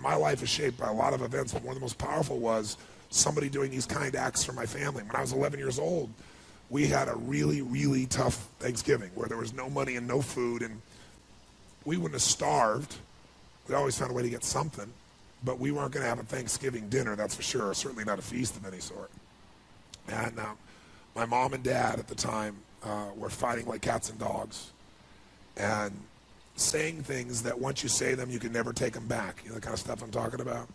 my life is shaped by a lot of events, but one of the most powerful was somebody doing these kind acts for my family. When I was 11 years old, we had a really, really tough Thanksgiving where there was no money and no food, and we wouldn't have starved. We always found a way to get something, but we weren't going to have a Thanksgiving dinner, that's for sure, certainly not a feast of any sort. And my mom and dad at the time were fighting like cats and dogs and saying things that once you say them, you can never take them back, you know, the kind of stuff I'm talking about.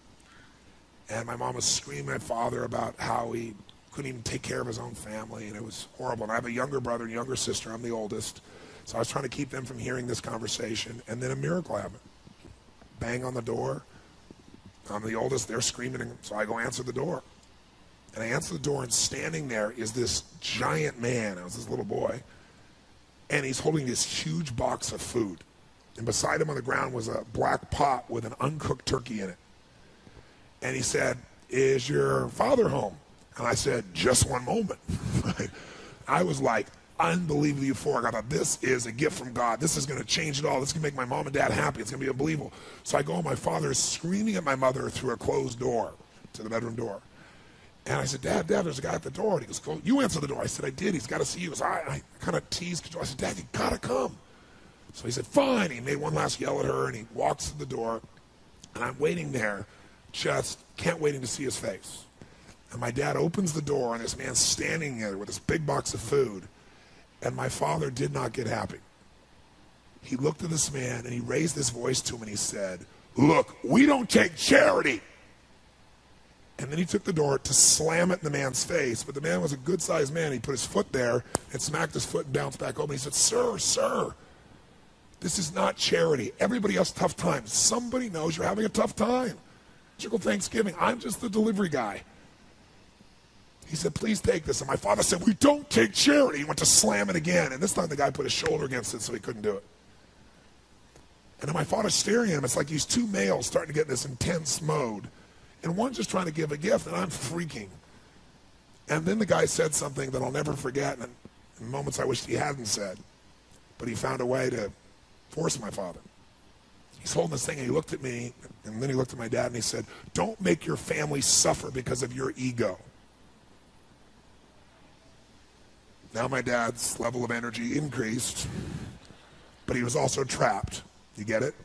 And my mom was screaming at father about how he couldn't even take care of his own family, and it was horrible. And I have a younger brother and younger sister. I'm the oldest. So I was trying to keep them from hearing this conversation, and then a miracle happened. Bang on the door. I'm the oldest. They're screaming, so I go answer the door. And I answer the door, and standing there is this giant man. I was this little boy, and he's holding this huge box of food. And beside him on the ground was a black pot with an uncooked turkey in it. And he said, "Is your father home?" And I said, "Just one moment." I was like unbelievably euphoric. I thought, this is a gift from God. This is going to change it all. This is going to make my mom and dad happy. It's going to be unbelievable. So I go, my father is screaming at my mother through a closed door to the bedroom door. And I said, Dad, there's a guy at the door. And he goes, "You answer the door." I said, "I did. He's got to see you." So I kind of teased. I said, "Dad, you got to come." So he said, "Fine." He made one last yell at her, and he walks to the door. And I'm waiting there, just can't waiting to see his face. And my dad opens the door, and this man's standing there with this big box of food. And my father did not get happy. He looked at this man, and he raised his voice to him, and he said, "Look, we don't take charity." And then he took the door to slam it in the man's face. But the man was a good-sized man. He put his foot there and smacked his foot and bounced back open. He said, Sir, this is not charity. Everybody has tough times. Somebody knows you're having a tough time. It's your Thanksgiving. I'm just the delivery guy." He said, "Please take this." And my father said, "We don't take charity." He went to slam it again. And this time the guy put his shoulder against it so he couldn't do it. And then my father's staring at him. It's like these two males starting to get in this intense mode. And one's just trying to give a gift, and I'm freaking. And then the guy said something that I'll never forget, and in moments I wished he hadn't said. But he found a way to force my father. He's holding this thing, and he looked at me, and then he looked at my dad, and he said, "Don't make your family suffer because of your ego." Now my dad's level of energy increased, but he was also trapped. You get it?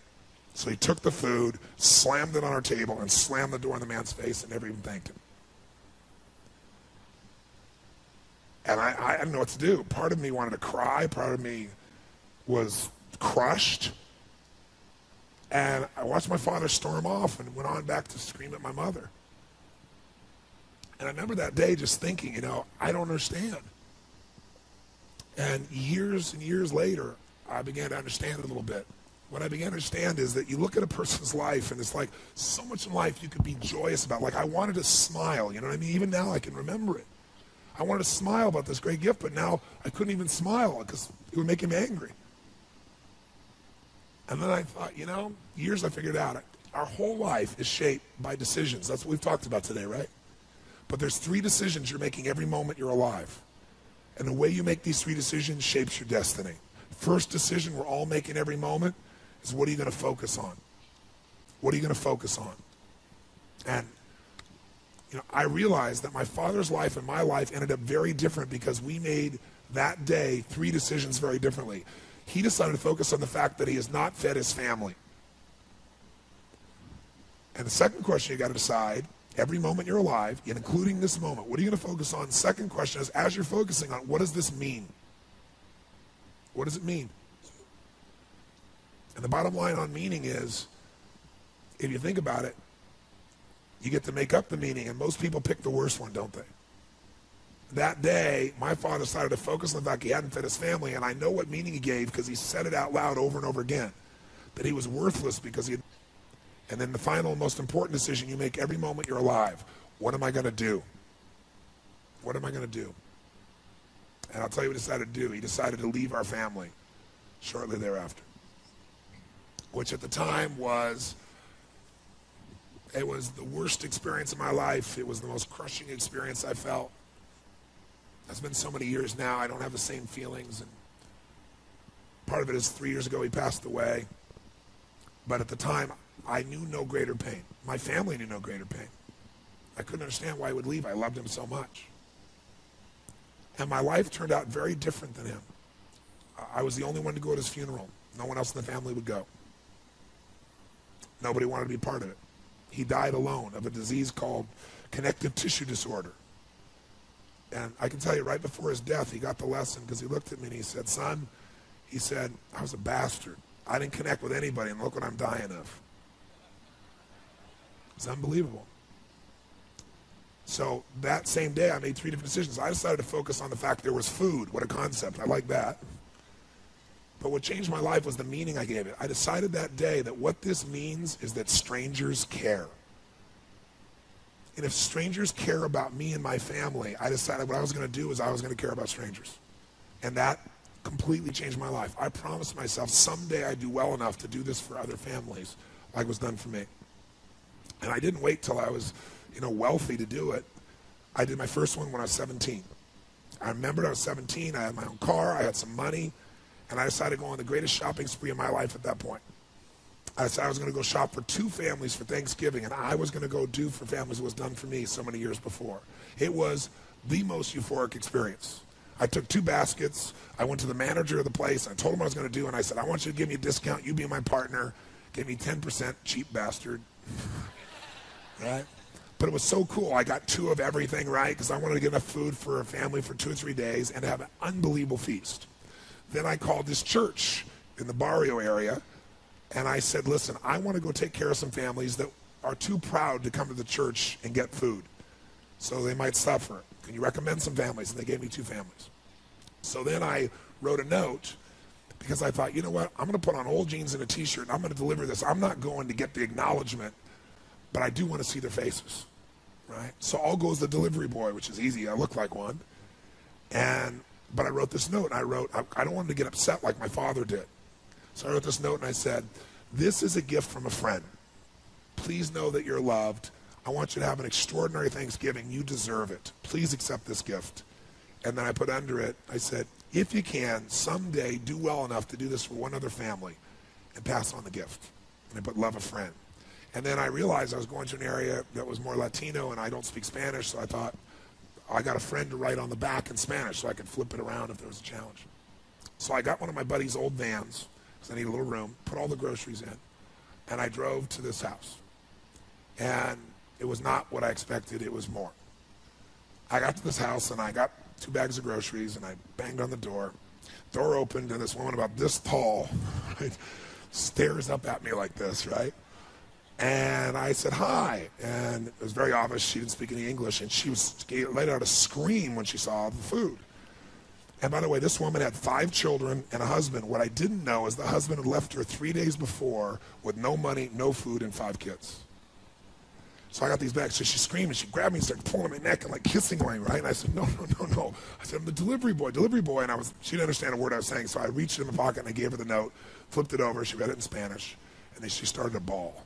So he took the food, slammed it on our table, and slammed the door in the man's face and never even thanked him. And I didn't know what to do. Part of me wanted to cry. Part of me was crushed. And I watched my father storm off and went on back to scream at my mother. And I remember that day just thinking, I don't understand. And years later, I began to understand it a little bit. What I began to understand is that you look at a person's life, and it's like so much in life you could be joyous about. Like I wanted to smile, you know what I mean? Even now I can remember it. I wanted to smile about this great gift, but now I couldn't even smile because it would make him angry. And then I thought, years I figured out, our whole life is shaped by decisions. That's what we've talked about today, right? But there's 3 decisions you're making every moment you're alive. And the way you make these 3 decisions shapes your destiny. First decision we're all making every moment is, what are you going to focus on? What are you going to focus on? And, I realized that my father's life and my life ended up very different because we made that day 3 decisions very differently. He decided to focus on the fact that he has not fed his family. And the second question you got to decide, every moment you're alive, and including this moment, what are you going to focus on? Second question is, as you're focusing on, what does this mean? What does it mean? And the bottom line on meaning is, if you think about it, you get to make up the meaning, and most people pick the worst one, don't they? That day, my father decided to focus on the fact he hadn't fed his family, and I know what meaning he gave because he said it out loud over and over again, that he was worthless because he had. And then the final and most important decision you make every moment you're alive, what am I going to do? What am I going to do? And I'll tell you what he decided to do. He decided to leave our family shortly thereafter, which at the time it was the worst experience of my life. It was the most crushing experience I felt. It's been so many years now, I don't have the same feelings. And part of it is 3 years ago he passed away. But at the time, I knew no greater pain. My family knew no greater pain. I couldn't understand why he would leave. I loved him so much. And my life turned out very different than him. I was the only one to go at his funeral. No one else in the family would go. Nobody wanted to be part of it. He died alone of a disease called connective tissue disorder. And I can tell you, right before his death, he got the lesson, because he looked at me and he said, son, he said, I was a bastard. I didn't connect with anybody, and look what I'm dying of. It's unbelievable. So that same day, I made 3 different decisions. I decided to focus on the fact there was food. What a concept. I like that. But what changed my life was the meaning I gave it. I decided that day that what this means is that strangers care. And if strangers care about me and my family, I decided what I was going to do is I was going to care about strangers. And that completely changed my life. I promised myself someday I'd do well enough to do this for other families like was done for me. And I didn't wait till I was, wealthy to do it. I did my first one when I was 17. I remembered I was 17, I had my own car, I had some money, and I decided to go on the greatest shopping spree of my life at that point. I decided I was going to go shop for 2 families for Thanksgiving, and I was going to go do for families what was done for me so many years before. It was the most euphoric experience. I took 2 baskets, I went to the manager of the place, I told him what I was going to do, and I said, I want you to give me a discount, you be my partner, give me 10%, cheap bastard. Right? But it was so cool. I got 2 of everything, right? Because I wanted to get enough food for a family for 2 or 3 days and have an unbelievable feast. Then I called this church in the Barrio area, and I said, listen, I want to go take care of some families that are too proud to come to the church and get food. So they might suffer. Can you recommend some families? And they gave me 2 families. So then I wrote a note because I thought, you know what? I'm going to put on old jeans and a T-shirt, and I'm going to deliver this. I'm not going to get the acknowledgement, but I do want to see their faces, right? So I'll go as the delivery boy, which is easy. I look like one. But I wrote this note, and I don't want them to get upset like my father did. So I wrote this note, and I said, this is a gift from a friend. Please know that you're loved. I want you to have an extraordinary Thanksgiving. You deserve it. Please accept this gift. And then I put under it, I said, if you can, someday do well enough to do this for one other family and pass on the gift. And I put love a friend. And then I realized I was going to an area that was more Latino, and I don't speak Spanish, so I thought, I got a friend to write on the back in Spanish so I could flip it around if there was a challenge. So I got one of my buddy's old vans, because I need a little room, put all the groceries in, and I drove to this house. And it was not what I expected, it was more. I got to this house, and I got 2 bags of groceries, and I banged on the door. Door opened, and this woman about this tall, right, stares up at me like this, right? And I said, hi. And it was very obvious she didn't speak any English, and she let out a scream when she saw the food. And by the way, this woman had 5 children and a husband. What I didn't know is the husband had left her 3 days before with no money, no food, and 5 kids. So I got these bags. So she screamed, and she grabbed me and started pulling my neck and like kissing me, right? And I said, no. I said, I'm the delivery boy. And she didn't understand a word I was saying. So I reached in my pocket and I gave her the note, flipped it over. She read it in Spanish, and then she started to bawl.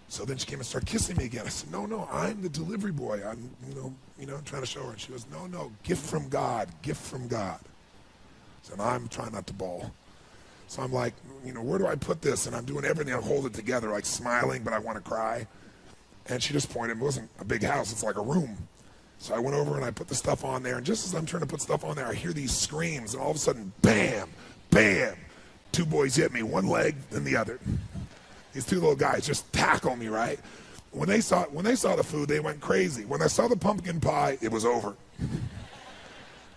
So then she came and started kissing me again. I said, no, I'm the delivery boy. I'm, trying to show her. And she goes, no, gift from God. I said, I'm trying not to bawl. So I'm like, where do I put this? And I'm doing everything. I hold it together, like smiling, but I want to cry. And she just pointed. It wasn't a big house. It's like a room. So I went over and I put the stuff on there. And just as I'm trying to put stuff on there, I hear these screams. And all of a sudden, bam, bam, 2 boys hit me, one leg, then the other. These 2 little guys just tackle me, right? When they saw the food, they went crazy. When I saw the pumpkin pie, it was over.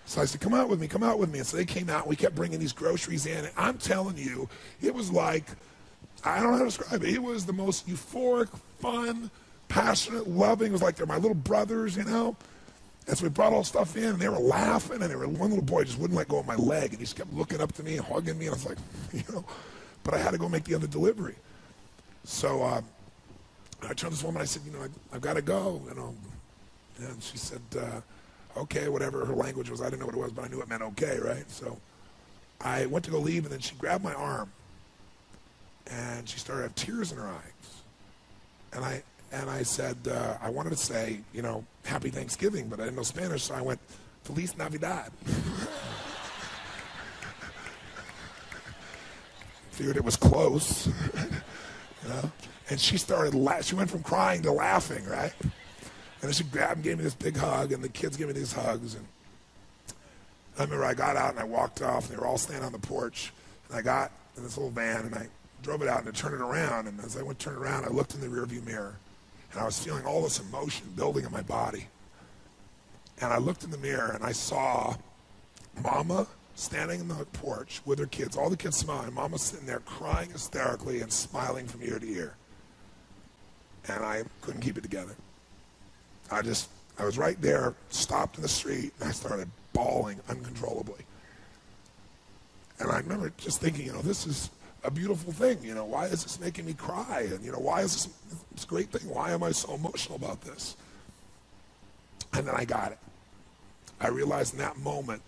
So I said, come out with me. And so they came out, and we kept bringing these groceries in. And I'm telling you, it was like, I don't know how to describe it. It was the most euphoric, fun, passionate, loving. It was like they're my little brothers, And so we brought all stuff in, and they were laughing, and one little boy just wouldn't let go of my leg, and he just kept looking up to me and hugging me, and I was like, but I had to go make the other delivery. So I turned to this woman, I said, I've got to go, And she said, okay, whatever her language was. I didn't know what it was, but I knew it meant okay, right? So I went to go leave, and then she grabbed my arm, and she started to have tears in her eyes. And I said, I wanted to say, Happy Thanksgiving, but I didn't know Spanish, so I went, Feliz Navidad. Figured it was close. you know? And she she went from crying to laughing, right? And then she grabbed and gave me this big hug, and the kids gave me these hugs. And I remember I got out and I walked off, and they were all standing on the porch. And I got in this little van, and I drove it out, and I turned it around. And as I went to turn it around, I looked in the rearview mirror, and I was feeling all this emotion building in my body. And I looked in the mirror, and I saw Mama standing in the porch with her kids, all the kids smiling. Mama sitting there crying hysterically and smiling from ear to ear. And I couldn't keep it together. I was right there, stopped in the street, and I started bawling uncontrollably. And I remember just thinking, this is a beautiful thing. Why is this making me cry? And, why is this a great thing? Why am I so emotional about this? And then I got it. I realized in that moment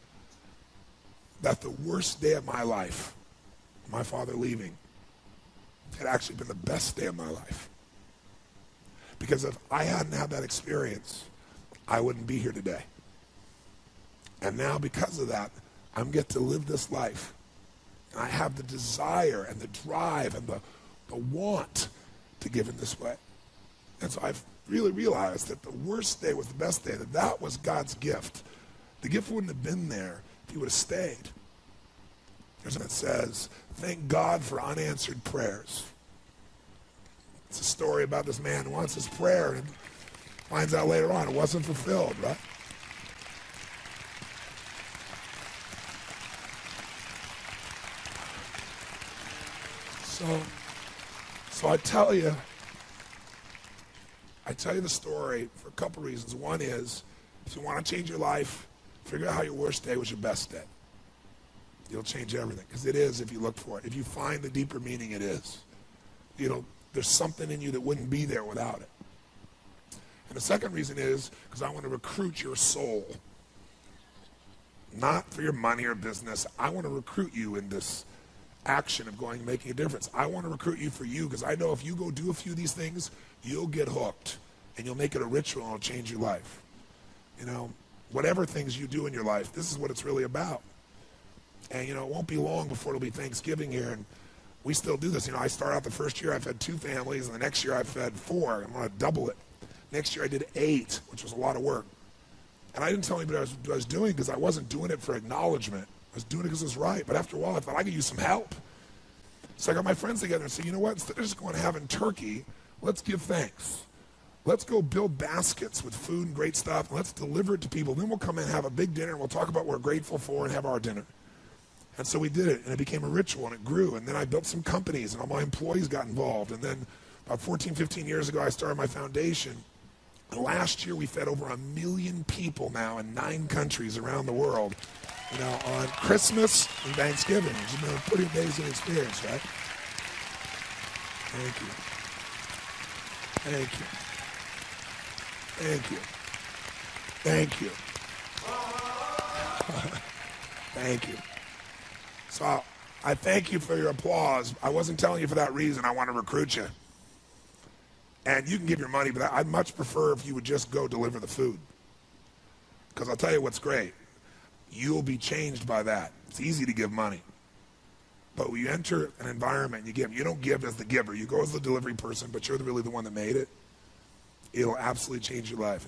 that the worst day of my life, my father leaving, had actually been the best day of my life. Because if I hadn't had that experience, I wouldn't be here today. And now because of that, I get to live this life. And I have the desire and the drive and the want to give in this way. And so I've really realized that the worst day was the best day, that was God's gift. The gift wouldn't have been there if he would have stayed. There's one that says, thank God for unanswered prayers. It's a story about this man who wants his prayer and finds out later on it wasn't fulfilled, right? So I tell you the story for a couple reasons. One is, if you want to change your life, figure out how your worst day was your best day. You'll change everything, because it is if you look for it. If you find the deeper meaning, it is. There's something in you that wouldn't be there without it. And the second reason is because I want to recruit your soul. Not for your money or business. I want to recruit you in this action of going and making a difference. I want to recruit you for you, because I know if you go do a few of these things, you'll get hooked, and you'll make it a ritual, and it'll change your life. Whatever things you do in your life, this is what it's really about. And, it won't be long before it'll be Thanksgiving here, and we still do this. I start out the first year, I fed 2 families, and the next year I fed 4. I'm going to double it. Next year I did 8, which was a lot of work. And I didn't tell anybody what I was doing, because I wasn't doing it for acknowledgement. I was doing it because it was right. But after a while, I thought I could use some help. So I got my friends together and said, you know what? Instead of just going and having turkey, let's give thanks. Let's go build baskets with food and great stuff, and let's deliver it to people. Then we'll come in and have a big dinner, and we'll talk about what we're grateful for and have our dinner. And so we did it, and it became a ritual, and it grew. And then I built some companies, and all my employees got involved. And then about 14, 15 years ago, I started my foundation. And last year, we fed over 1 million people now in 9 countries around the world, on Christmas and Thanksgiving. It's been a pretty amazing experience, right? Thank you. Thank you. Thank you. Thank you. Thank you. So I thank you for your applause. I wasn't telling you for that reason. I want to recruit you. And you can give your money, but I'd much prefer if you would just go deliver the food. Because I'll tell you what's great. You'll be changed by that. It's easy to give money. But when you enter an environment and you give, you don't give as the giver. You go as the delivery person, but you're really the one that made it. It'll absolutely change your life.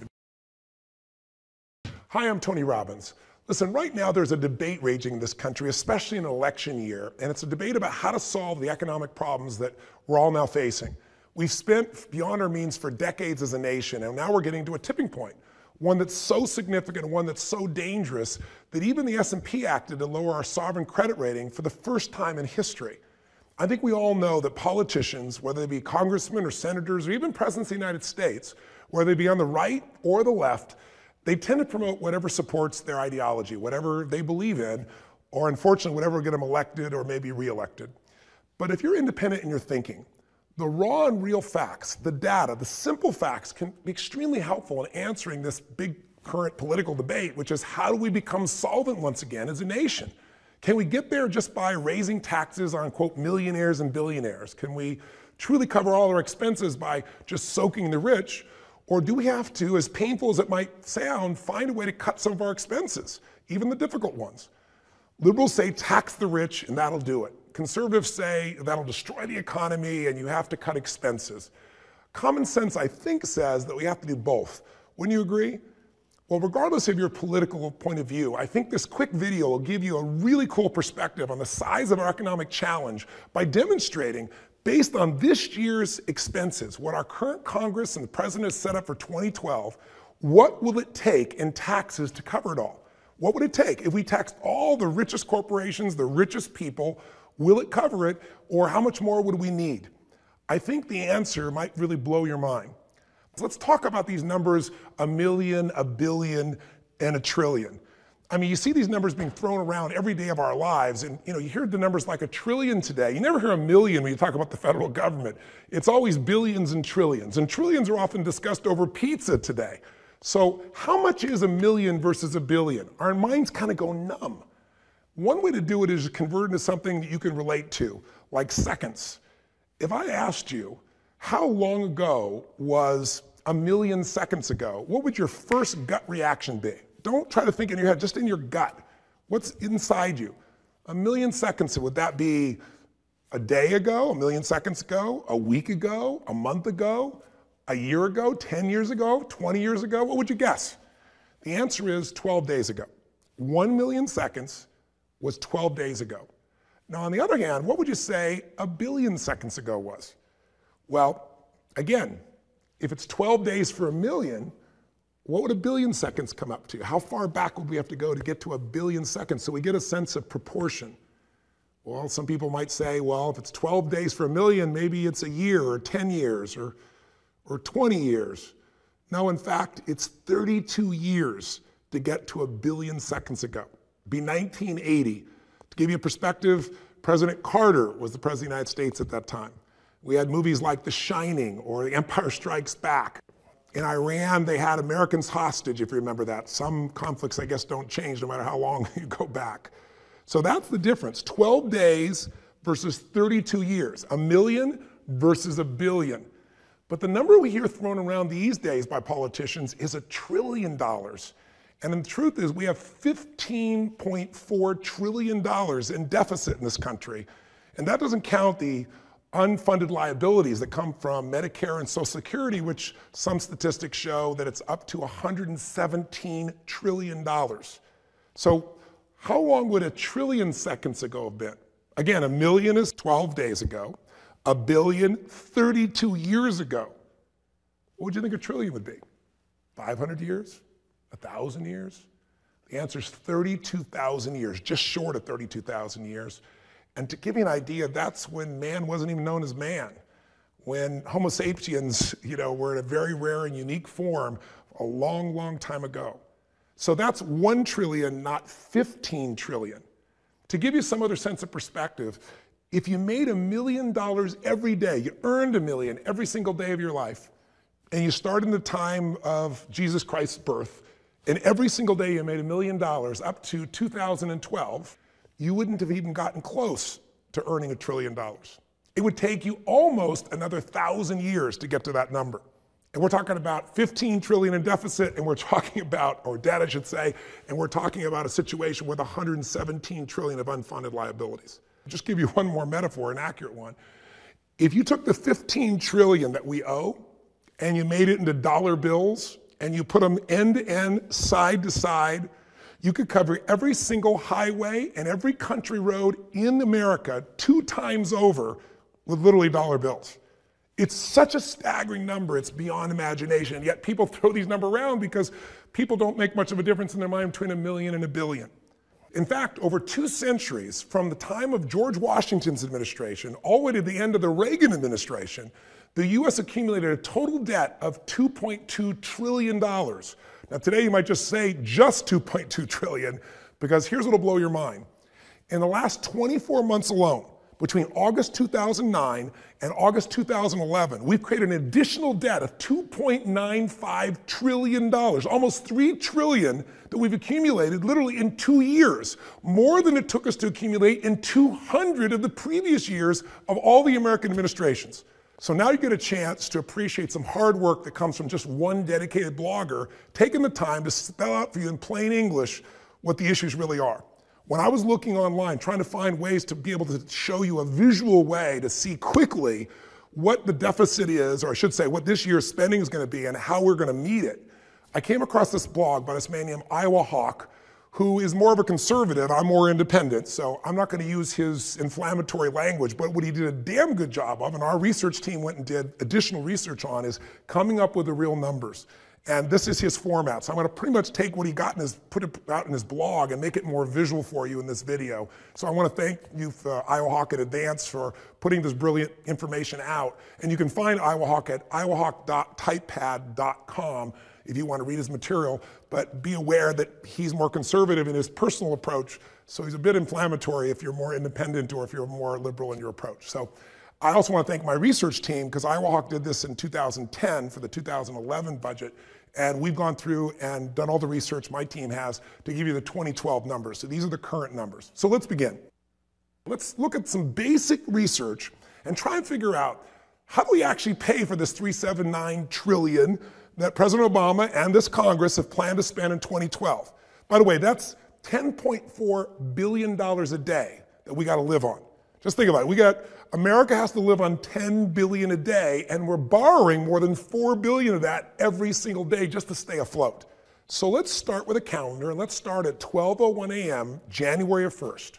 Hi, I'm Tony Robbins. Listen, right now there's a debate raging in this country, especially in an election year, and it's a debate about how to solve the economic problems that we're all now facing. We've spent beyond our means for decades as a nation, and now we're getting to a tipping point, one that's so significant, one that's so dangerous that even the S&P acted to lower our sovereign credit rating for the first time in history. I think we all know that politicians, whether they be congressmen or senators or even presidents of the United States, whether they be on the right or the left, they tend to promote whatever supports their ideology, whatever they believe in, or unfortunately, whatever will get them elected or maybe reelected. But if you're independent in your thinking, the raw and real facts, the data, the simple facts can be extremely helpful in answering this big current political debate, which is how do we become solvent once again as a nation? Can we get there just by raising taxes on, quote, millionaires and billionaires? Can we truly cover all our expenses by just soaking the rich? Or do we have to, as painful as it might sound, find a way to cut some of our expenses, even the difficult ones? Liberals say tax the rich and that'll do it. Conservatives say that'll destroy the economy and you have to cut expenses. Common sense, I think, says that we have to do both. Wouldn't you agree? Well, regardless of your political point of view, I think this quick video will give you a really cool perspective on the size of our economic challenge by demonstrating, based on this year's expenses, what our current Congress and the President has set up for 2012, what will it take in taxes to cover it all? What would it take? If we taxed all the richest corporations, the richest people, will it cover it, or how much more would we need? I think the answer might really blow your mind. So let's talk about these numbers, 1 million, 1 billion, and 1 trillion. I mean, you see these numbers being thrown around every day of our lives, and you hear the numbers like 1 trillion today. You never hear 1 million when you talk about the federal government. It's always billions and trillions are often discussed over pizza today. So how much is 1 million versus 1 billion? Our minds kind of go numb. One way to do it is to convert into something that you can relate to, like seconds. If I asked you, how long ago was 1 million seconds ago, what would your first gut reaction be? Don't try to think in your head, just in your gut. What's inside you? 1 million seconds, would that be a day ago, 1 million seconds ago, a week ago, a month ago, a year ago, 10 years ago, 20 years ago? What would you guess? The answer is 12 days ago. 1 million seconds was 12 days ago. Now, on the other hand, what would you say 1 billion seconds ago was? Well, again, if it's 12 days for 1 million, what would 1 billion seconds come up to? How far back would we have to go to get to 1 billion seconds so we get a sense of proportion? Well, some people might say, well, if it's 12 days for 1 million, maybe it's a year or 10 years or 20 years. No, in fact, it's 32 years to get to 1 billion seconds ago. It'd be 1980. To give you a perspective, President Carter was the President of the United States at that time. We had movies like The Shining or The Empire Strikes Back. In Iran, they had Americans hostage, if you remember that. Some conflicts, I guess, don't change no matter how long you go back. So that's the difference. 12 days versus 32 years. 1 million versus 1 billion. But the number we hear thrown around these days by politicians is $1 trillion. And the truth is we have $15.4 trillion in deficit in this country. And that doesn't count the unfunded liabilities that come from Medicare and Social Security, which some statistics show that it's up to $117 trillion. So how long would 1 trillion seconds ago have been? Again, 1 million is 12 days ago. 1 billion, 32 years ago. What would you think 1 trillion would be? 500 years? 1,000 years? The answer is 32,000 years, just short of 32,000 years. And to give you an idea, that's when man wasn't even known as man. When Homo sapiens, were in a very rare and unique form a long, long time ago. So that's 1 trillion, not 15 trillion. To give you some other sense of perspective, if you made $1 million every day, you earned $1 million every single day of your life, and you started in the time of Jesus Christ's birth, and every single day you made $1 million up to 2012, you wouldn't have even gotten close to earning $1 trillion. It would take you almost another 1,000 years to get to that number. And we're talking about 15 trillion in deficit, and we're talking about, or debt I should say, and we're talking about a situation with 117 trillion of unfunded liabilities. I'll just give you one more metaphor, an accurate one. If you took the 15 trillion that we owe, and you made it into dollar bills, and you put them end to end, side to side, you could cover every single highway and every country road in America 2 times over with literally dollar bills. It's such a staggering number, it's beyond imagination. And yet people throw these numbers around because people don't make much of a difference in their mind between 1 million and 1 billion. In fact, over 2 centuries, from the time of George Washington's administration all the way to the end of the Reagan administration, the US accumulated a total debt of $2.2 trillion. Now today you might just say just 2.2 trillion, because here's what'll blow your mind. In the last 24 months alone, between August 2009 and August 2011, we've created an additional debt of $2.95 trillion, almost 3 trillion that we've accumulated literally in 2 years, more than it took us to accumulate in 200 of the previous years of all the American administrations. So now you get a chance to appreciate some hard work that comes from just one dedicated blogger taking the time to spell out for you in plain English what the issues really are. When I was looking online, trying to find ways to be able to show you a visual way to see quickly what the deficit is, or I should say what this year's spending is going to be and how we're going to meet it, I came across this blog by this man named Iowa Hawk, who is more of a conservative. I'm more independent, so I'm not going to use his inflammatory language, but what he did a damn good job of, and our research team went and did additional research on, is coming up with the real numbers. And this is his format. So I'm going to pretty much take what he got and put it out in his blog and make it more visual for you in this video. So I want to thank you, Iowa Hawk, in advance for putting this brilliant information out. And you can find Iowa Hawk at iowahawk.typepad.com if you want to read his material. But be aware that he's more conservative in his personal approach. So he's a bit inflammatory if you're more independent or if you're more liberal in your approach. So I also want to thank my research team, because Iowa Hawk did this in 2010 for the 2011 budget. And we've gone through and done all the research my team has to give you the 2012 numbers. So these are the current numbers. So let's begin. Let's look at some basic research and try and figure out, how do we actually pay for this $379 trillion that President Obama and this Congress have planned to spend in 2012? By the way, that's $10.4 billion a day that we got to live on. Just think about it. America has to live on $10 billion a day, and we're borrowing more than $4 billion of that every single day just to stay afloat. So let's start with a calendar, and let's start at 12:01 a.m., January 1st.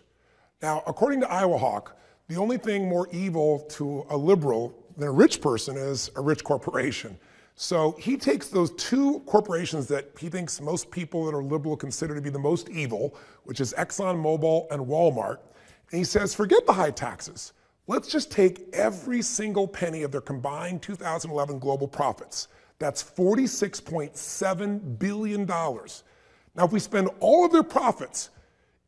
Now, according to Iowa Hawk, the only thing more evil to a liberal than a rich person is a rich corporation. So he takes those two corporations that he thinks most people that are liberal consider to be the most evil, which is ExxonMobil and Walmart, and he says, forget the high taxes. Let's just take every single penny of their combined 2011 global profits. That's $46.7 billion. Now, if we spend all of their profits,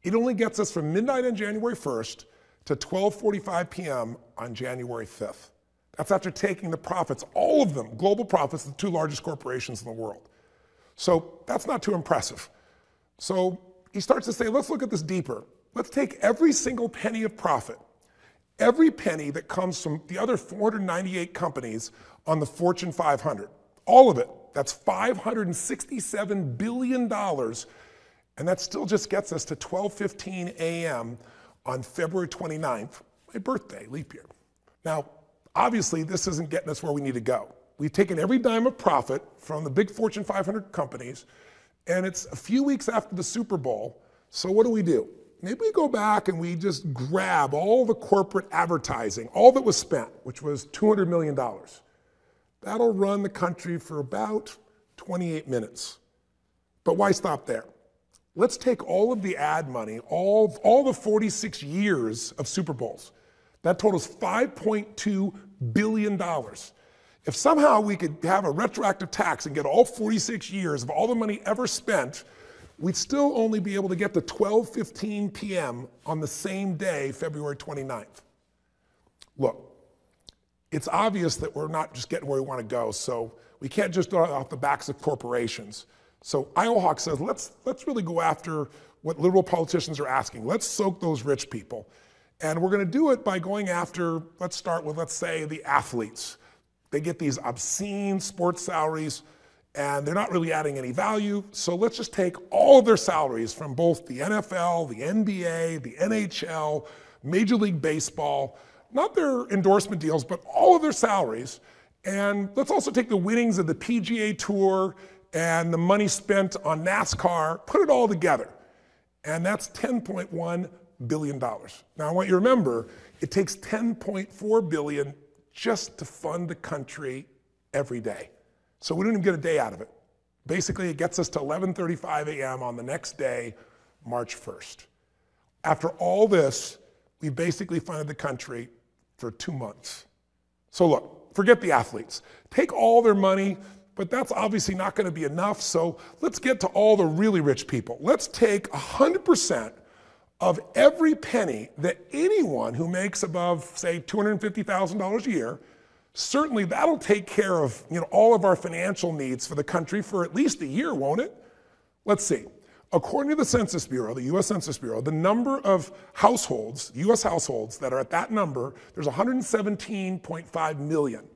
it only gets us from midnight on January 1st to 12:45 p.m. on January 5th. That's after taking the profits, all of them, global profits, the two largest corporations in the world. So that's not too impressive. So he starts to say, let's look at this deeper. Let's take every single penny of profit, every penny that comes from the other 498 companies on the Fortune 500, all of it. That's $567 billion, and that still just gets us to 12:15 a.m. on February 29th, my birthday, leap year. Now, obviously, this isn't getting us where we need to go. We've taken every dime of profit from the big Fortune 500 companies, and it's a few weeks after the Super Bowl, so what do? Maybe we go back and we just grab all the corporate advertising, all that was spent, which was $200 million. That'll run the country for about 28 minutes. But why stop there? Let's take all of the ad money, all the 46 years of Super Bowls. That totals $5.2 billion. If somehow we could have a retroactive tax and get all 46 years of all the money ever spent, we'd still only be able to get to 12:15 p.m. on the same day, February 29th. Look, it's obvious that we're not just getting where we want to go, so we can't just do it off the backs of corporations. So Iowa Hawk says, let's really go after what liberal politicians are asking. Let's soak those rich people. And we're going to do it by going after, let's start with, let's say, the athletes. They get these obscene sports salaries, and they're not really adding any value. So let's just take all of their salaries from both the NFL, the NBA, the NHL, Major League Baseball, not their endorsement deals, but all of their salaries. And let's also take the winnings of the PGA Tour and the money spent on NASCAR, put it all together. And that's $10.1 billion. Now I want you to remember, it takes $10.4 billion just to fund the country every day. So we don't even get a day out of it. Basically, it gets us to 11:35 a.m. on the next day, March 1st. After all this, we basically funded the country for 2 months. So look, forget the athletes. Take all their money, but that's obviously not going to be enough. So let's get to all the really rich people. Let's take 100% of every penny that anyone who makes above, say, $250,000 a year, certainly that'll take care of all of our financial needs for the country for at least a year, won't it? Let's see. According to the Census Bureau, the U.S. Census Bureau, the number of households, U.S. households that are at that number, there's 117.5 million.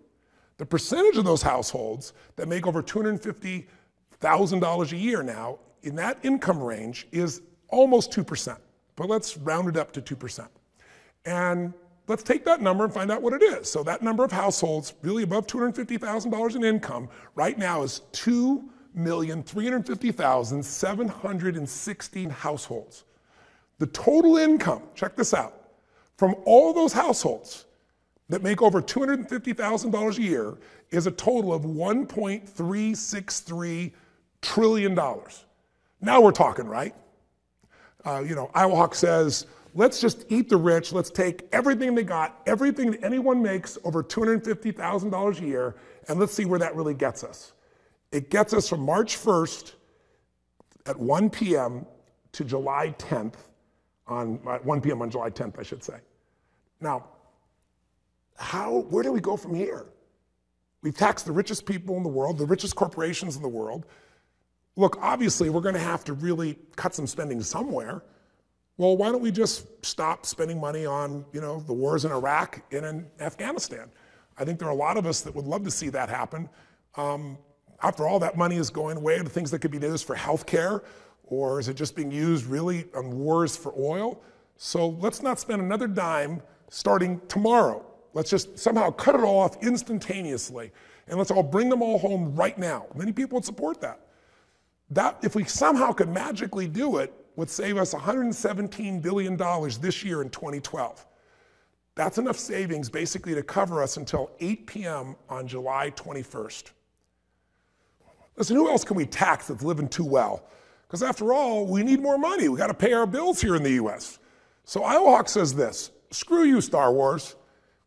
The percentage of those households that make over $250,000 a year now, in that income range, is almost 2%. but let's round it up to 2%. And let's take that number and find out what it is. So that number of households really above $250,000 in income right now is 2,350,716 households. The total income, check this out, from all those households that make over $250,000 a year is a total of $1.363 trillion. Now we're talking, right? Iwahawk says, let's just eat the rich. Let's take everything they got, everything that anyone makes over $250,000 a year, and let's see where that really gets us. It gets us from March 1st at 1 p.m. to July 10th, at 1 p.m. on July 10th, I should say. Now, where do we go from here? We've taxed the richest people in the world, the richest corporations in the world. Look, obviously, we're going to have to really cut some spending somewhere. Well, why don't we just stop spending money on, the wars in Iraq and in Afghanistan? I think there are a lot of us that would love to see that happen. After all, that money is going away to things that could be used for healthcare, or is it just being used really on wars for oil? So let's not spend another dime starting tomorrow. Let's just somehow cut it all off instantaneously, and let's all bring them all home right now. Many people would support that. That, if we somehow could magically do it, would save us $117 billion this year in 2012. That's enough savings basically to cover us until 8 p.m. on July 21st. Listen, who else can we tax that's living too well? Because after all, we need more money. We got to pay our bills here in the US. So Iwahawk says this, screw you, Star Wars.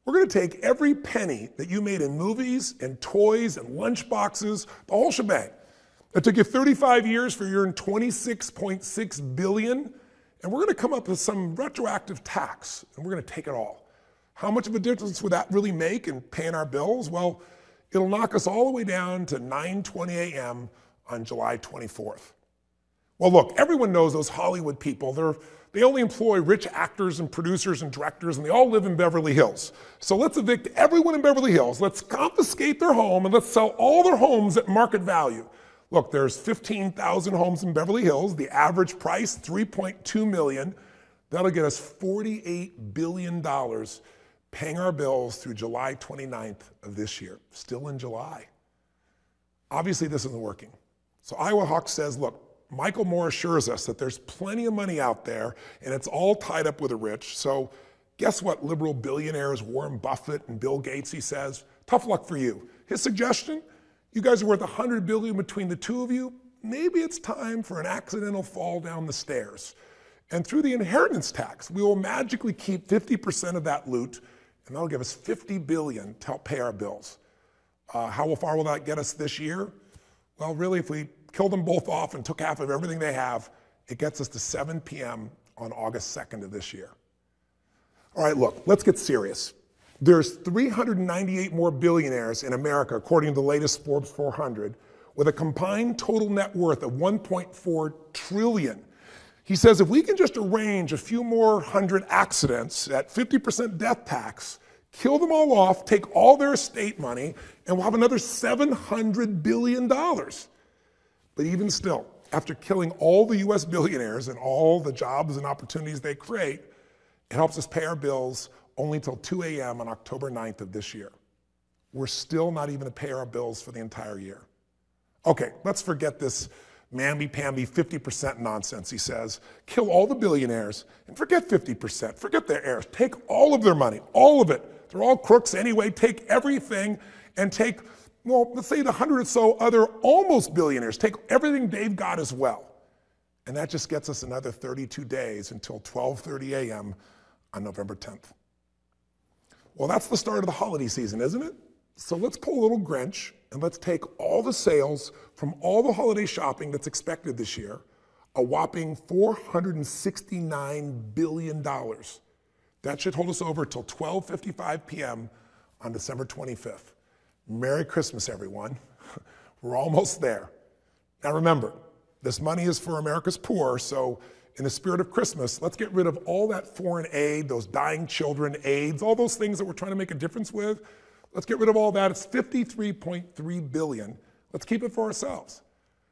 We're going to take every penny that you made in movies and toys and lunch boxes, the whole shebang. It took you 35 years for your $26.6 billion, and we're going to come up with some retroactive tax, and we're going to take it all. How much of a difference would that really make in paying our bills? Well, it'll knock us all the way down to 9:20 a.m. on July 24th. Well, look, everyone knows those Hollywood people. They only employ rich actors and producers and directors, and they all live in Beverly Hills. So let's evict everyone in Beverly Hills. Let's confiscate their home, and let's sell all their homes at market value. Look, there's 15,000 homes in Beverly Hills. The average price, $3.2 million. That'll get us $48 billion paying our bills through July 29th of this year. Still in July. Obviously, this isn't working. So Iwahawk says, look, Michael Moore assures us that there's plenty of money out there, and it's all tied up with the rich. So guess what, liberal billionaires Warren Buffett and Bill Gates, he says, tough luck for you. His suggestion, you guys are worth $100 billion between the two of you. Maybe it's time for an accidental fall down the stairs. And through the inheritance tax, we will magically keep 50% of that loot, and that'll give us $50 billion to help pay our bills. How far will that get us this year? Well, really, if we killed them both off and took half of everything they have, it gets us to 7 p.m. on August 2nd of this year. All right, look, let's get serious. There's 398 more billionaires in America, according to the latest Forbes 400, with a combined total net worth of $1.4 trillion. He says if we can just arrange a few more hundred accidents at 50% death tax, kill them all off, take all their estate money, and we'll have another $700 billion. But even still, after killing all the US billionaires and all the jobs and opportunities they create, it helps us pay our bills only until 2 a.m. on October 9th of this year. We're still not even to pay our bills for the entire year. Okay, let's forget this mamby-pamby 50% nonsense, he says. Kill all the billionaires and forget 50%, forget their heirs. Take all of their money, all of it. They're all crooks anyway. Take everything and take, well, let's say the 100 or so other almost billionaires. Take everything they've got as well. And that just gets us another 32 days until 12:30 a.m. on November 10th. Well, that's the start of the holiday season, isn't it? So let's pull a little Grinch and let's take all the sales from all the holiday shopping that's expected this year, a whopping $469 billion. That should hold us over till 12:55 p.m. on December 25th. Merry Christmas, everyone. We're almost there. Now remember, this money is for America's poor, so in the spirit of Christmas, let's get rid of all that foreign aid, those dying children aids, all those things that we're trying to make a difference with. Let's get rid of all that. It's $53.3 billion. Let's keep it for ourselves.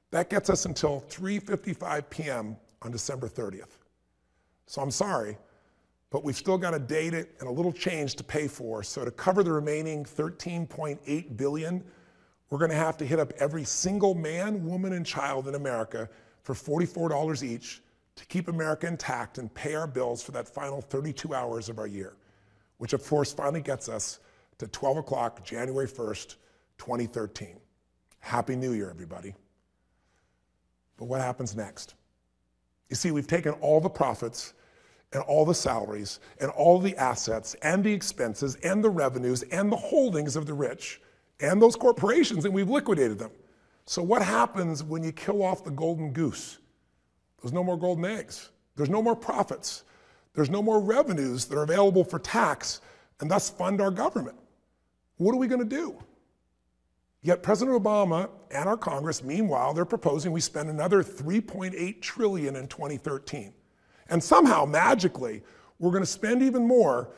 That gets us until 3:55 p.m. on December 30th. So I'm sorry, but we've still got a date and a little change to pay for. So to cover the remaining $13.8 billion, we're gonna have to hit up every single man, woman, and child in America for $44 each to keep America intact and pay our bills for that final 32 hours of our year, which of course finally gets us to 12 o'clock, January 1st, 2013. Happy New Year, everybody. But what happens next? You see, we've taken all the profits and all the salaries and all the assets and the expenses and the revenues and the holdings of the rich and those corporations, and we've liquidated them. So what happens when you kill off the golden goose? There's no more golden eggs. There's no more profits. There's no more revenues that are available for tax and thus fund our government. What are we going to do? Yet President Obama and our Congress, meanwhile, they're proposing we spend another $3.8 trillion in 2013. And somehow, magically, we're going to spend even more,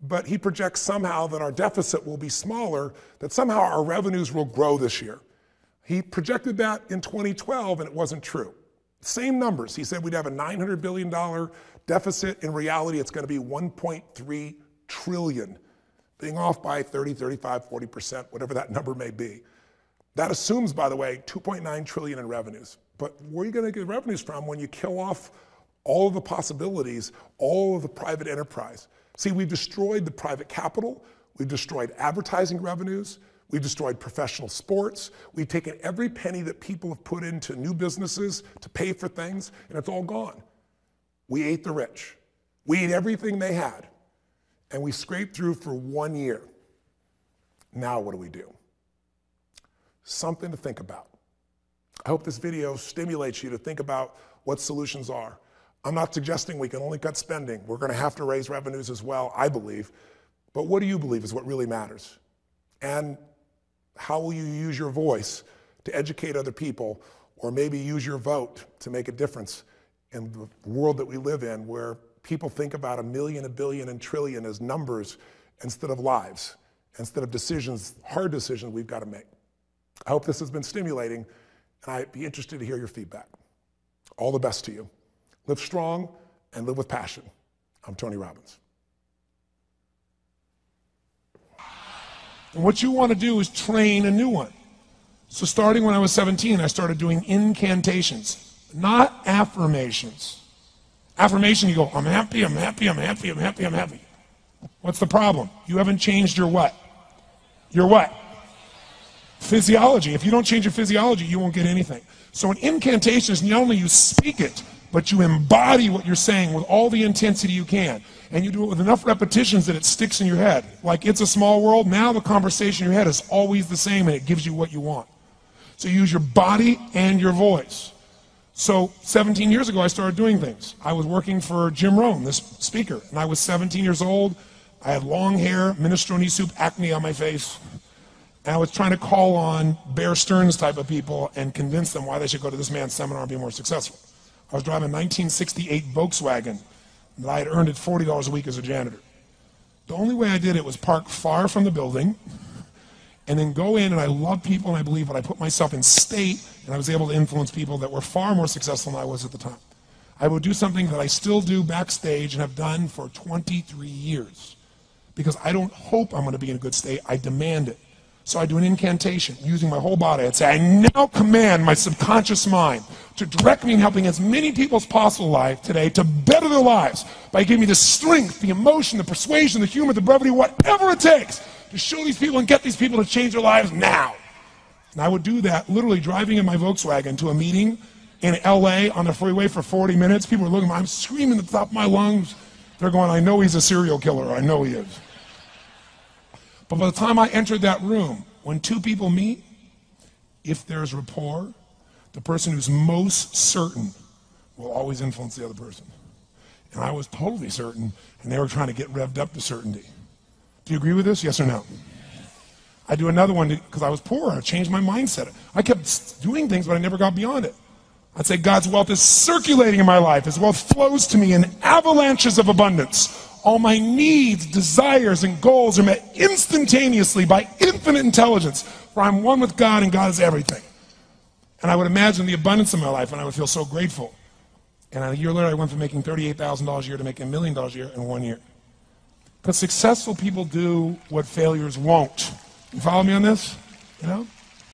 but he projects somehow that our deficit will be smaller, that somehow our revenues will grow this year. He projected that in 2012, and it wasn't true. Same numbers. He said we'd have a $900 billion deficit. In reality, it's going to be $1.3 trillion, being off by 30, 35, 40%, whatever that number may be. That assumes, by the way, $2.9 trillion in revenues. But where are you going to get revenues from when you kill off all of the possibilities, all of the private enterprise? See, we've destroyed the private capital, we've destroyed advertising revenues, we've destroyed professional sports, we've taken every penny that people have put into new businesses to pay for things, and it's all gone. We ate the rich. We ate everything they had, and we scraped through for 1 year. Now what do? Something to think about. I hope this video stimulates you to think about what solutions are. I'm not suggesting we can only cut spending. We're going to have to raise revenues as well, I believe. But what do you believe is what really matters? And how will you use your voice to educate other people, or maybe use your vote to make a difference in the world that we live in, where people think about a million, a billion, and trillion as numbers instead of lives, instead of decisions, hard decisions we've got to make. I hope this has been stimulating, and I'd be interested to hear your feedback. All the best to you. Live strong and live with passion. I'm Tony Robbins. And what you want to do is train a new one. So starting when I was 17, I started doing incantations, not affirmations. Affirmation, you go, I'm happy, I'm happy, I'm happy, I'm happy, I'm happy. What's the problem? You haven't changed your what? Your what? Physiology. If you don't change your physiology, you won't get anything. So an incantation is not only you speak it, but you embody what you're saying with all the intensity you can. And you do it with enough repetitions that it sticks in your head. Like It's a Small World, now the conversation in your head is always the same and it gives you what you want. So you use your body and your voice. So 17 years ago, I started doing things. I was working for Jim Rohn, this speaker, and I was 17 years old. I had long hair, minestrone soup, acne on my face. And I was trying to call on Bear Stearns type of people and convince them why they should go to this man's seminar and be more successful. I was driving a 1968 Volkswagen that I had earned at $40 a week as a janitor. The only way I did it was park far from the building and then go in, and I love people, and I believe that I put myself in state, and I was able to influence people that were far more successful than I was at the time. I would do something that I still do backstage and have done for 23 years because I don't hope I'm going to be in a good state, I demand it. So I do an incantation using my whole body. I'd say, I now command my subconscious mind to direct me in helping as many people as possible alive today to better their lives by giving me the strength, the emotion, the persuasion, the humor, the brevity, whatever it takes to show these people and get these people to change their lives now. And I would do that literally driving in my Volkswagen to a meeting in LA on the freeway for 40 minutes. People are looking at me, I'm screaming at the top of my lungs. They're going, I know he's a serial killer, I know he is. But by the time I entered that room, when two people meet, if there's rapport, the person who's most certain will always influence the other person. And I was totally certain, and they were trying to get revved up to certainty. Do you agree with this, yes or no? I do another one because I was poor. I changed my mindset. I kept doing things, but I never got beyond it. I'd say God's wealth is circulating in my life. His wealth flows to me in avalanches of abundance. All my needs, desires, and goals are met instantaneously by infinite intelligence, for I'm one with God and God is everything. And I would imagine the abundance of my life, and I would feel so grateful. And a year later, I went from making $38,000 a year to making $1 million a year in 1 year. Because successful people do what failures won't. You follow me on this? You know?